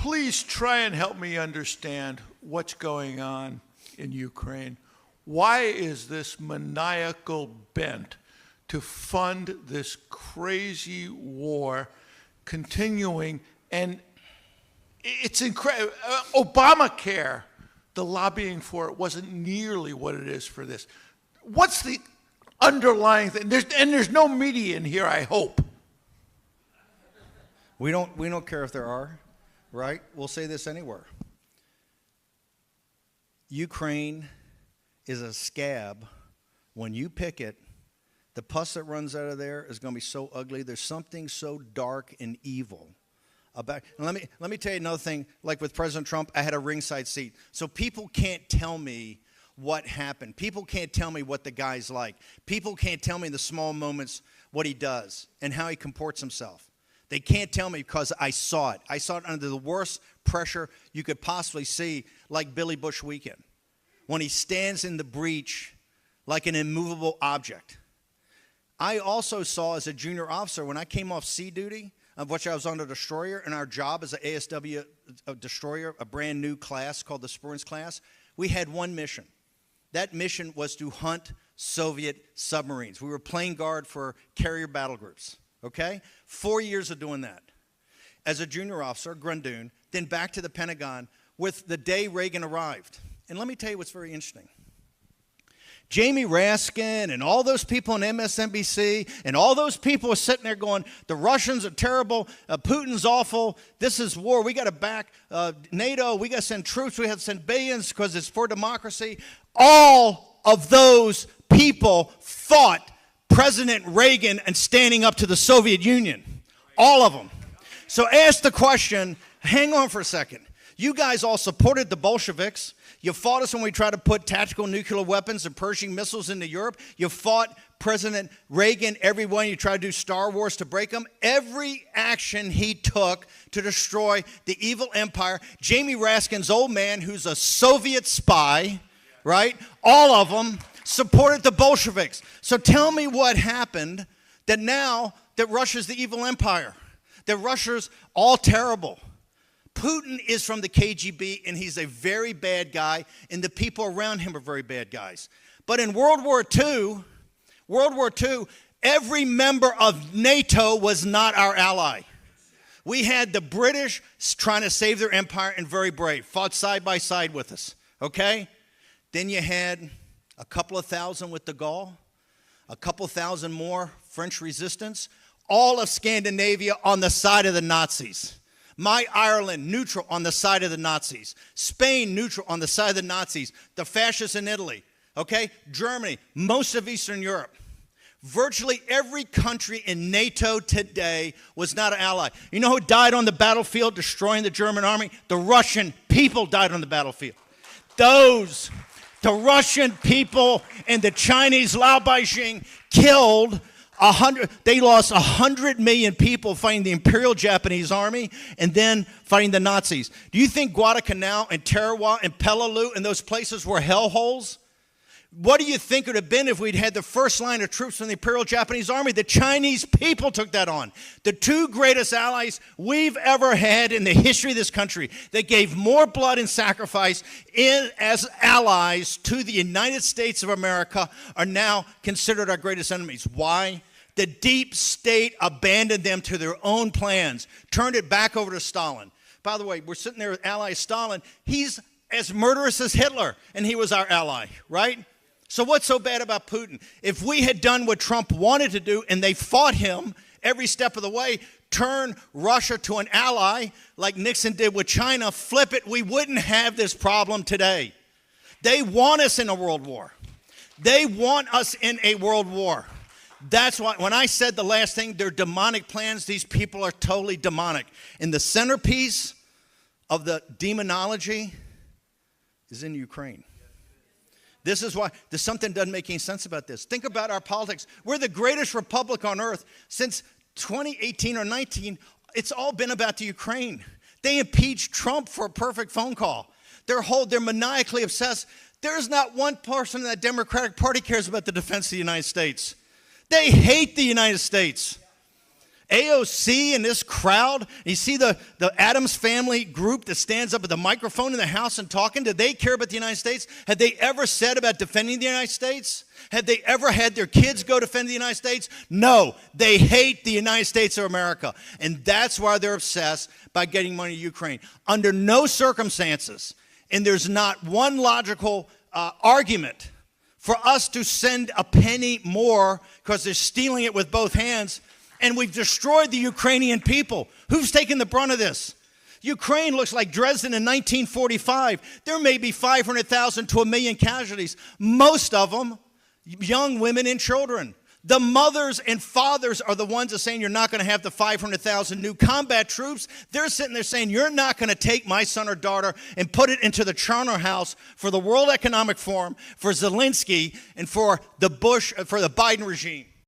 please try and help me understand what's going on in Ukraine. Why is this maniacal bent to fund this crazy war continuing? And it's incredible. Obamacare, the lobbying for it wasn't nearly what it is for this. What's the underlying thing? There's no media in here, I hope. We don't care if there are, right? We'll say this anywhere. Ukraine is a scab. When you pick it, the pus that runs out of there is going to be so ugly. There's something so dark and evil about. And let me tell you another thing. Like with President Trump, I had a ringside seat, so people can't tell me what happened. People can't tell me what the guy's like. People can't tell me in the small moments what he does and how he comports himself. They can't tell me because I saw it. I saw it under the worst pressure you could possibly see, like Billy Bush weekend, when he stands in the breach like an immovable object. I also saw as a junior officer, when I came off sea duty, of which I was on a destroyer, and our job as an ASW destroyer, a brand new class called the Spurns class, we had one mission. That mission was to hunt Soviet submarines. We were playing guard for carrier battle groups. Okay? 4 years of doing that. As a junior officer, Grundoon, then back to the Pentagon with the day Reagan arrived. And let me tell you what's very interesting. Jamie Raskin and all those people on MSNBC and all those people are sitting there going, the Russians are terrible, Putin's awful, this is war, we got to back NATO, we got to send troops, we have to send billions because it's for democracy. All of those people fought President Reagan and standing up to the Soviet Union. All of them. So ask the question, hang on for a second. You guys all supported the Bolsheviks. You fought us when we tried to put tactical nuclear weapons and Pershing missiles into Europe. You fought President Reagan every one. You tried to do Star Wars to break them. Every action he took to destroy the evil empire. Jamie Raskin's old man, who's a Soviet spy, right? All of them supported the Bolsheviks. So tell me what happened that now that Russia's the evil empire, that Russia's all terrible. Putin is from the KGB, and he's a very bad guy, and the people around him are very bad guys. But in World War II, every member of NATO was not our ally. We had the British trying to save their empire and very brave, fought side by side with us, okay? Then you had a couple of thousand with de Gaulle, a couple thousand more French resistance, all of Scandinavia on the side of the Nazis. My Ireland, neutral on the side of the Nazis. Spain, neutral on the side of the Nazis. The fascists in Italy, okay? Germany, most of Eastern Europe. Virtually every country in NATO today was not an ally. You know who died on the battlefield destroying the German army? The Russian people died on the battlefield. The Russian people and the Chinese Lao Beijing killed they lost 100 million people fighting the Imperial Japanese Army and then fighting the Nazis. Do you think Guadalcanal and Tarawa and Peleliu and those places were hellholes? What do you think it would have been if we'd had the first line of troops from the Imperial Japanese Army? The Chinese people took that on. The two greatest allies we've ever had in the history of this country that gave more blood and sacrifice as allies to the United States of America are now considered our greatest enemies. Why? The deep state abandoned them to their own plans, turned it back over to Stalin. By the way, we're sitting there with ally Stalin. He's as murderous as Hitler, and he was our ally, right? So what's so bad about Putin? If we had done what Trump wanted to do and they fought him every step of the way, turn Russia to an ally like Nixon did with China, flip it, we wouldn't have this problem today. They want us in a world war. They want us in a world war. That's why when I said the last thing, they're demonic plans, these people are totally demonic. And the centerpiece of the demonology is in Ukraine. This is why there's something that doesn't make any sense about this. Think about our politics. We're the greatest republic on earth. Since 2018 or 19, it's all been about the Ukraine. They impeached Trump for a perfect phone call. They're maniacally obsessed. There's not one person in that Democratic Party cares about the defense of the United States. They hate the United States. AOC and this crowd, you see the Addams family group that stands up at the microphone in the House and talking, did they care about the United States? Had they ever said about defending the United States? Had they ever had their kids go defend the United States? No, they hate the United States of America. And that's why they're obsessed by getting money to Ukraine. Under no circumstances, and there's not one logical argument for us to send a penny more because they're stealing it with both hands. And we've destroyed the Ukrainian people. Who's taking the brunt of this? Ukraine looks like Dresden in 1945. There may be 500,000 to 1 million casualties. Most of them, young women and children. The mothers and fathers are the ones that are saying you're not going to have the 500,000 new combat troops. They're sitting there saying you're not going to take my son or daughter and put it into the charter house for the World Economic Forum, for Zelensky, and for the Biden regime.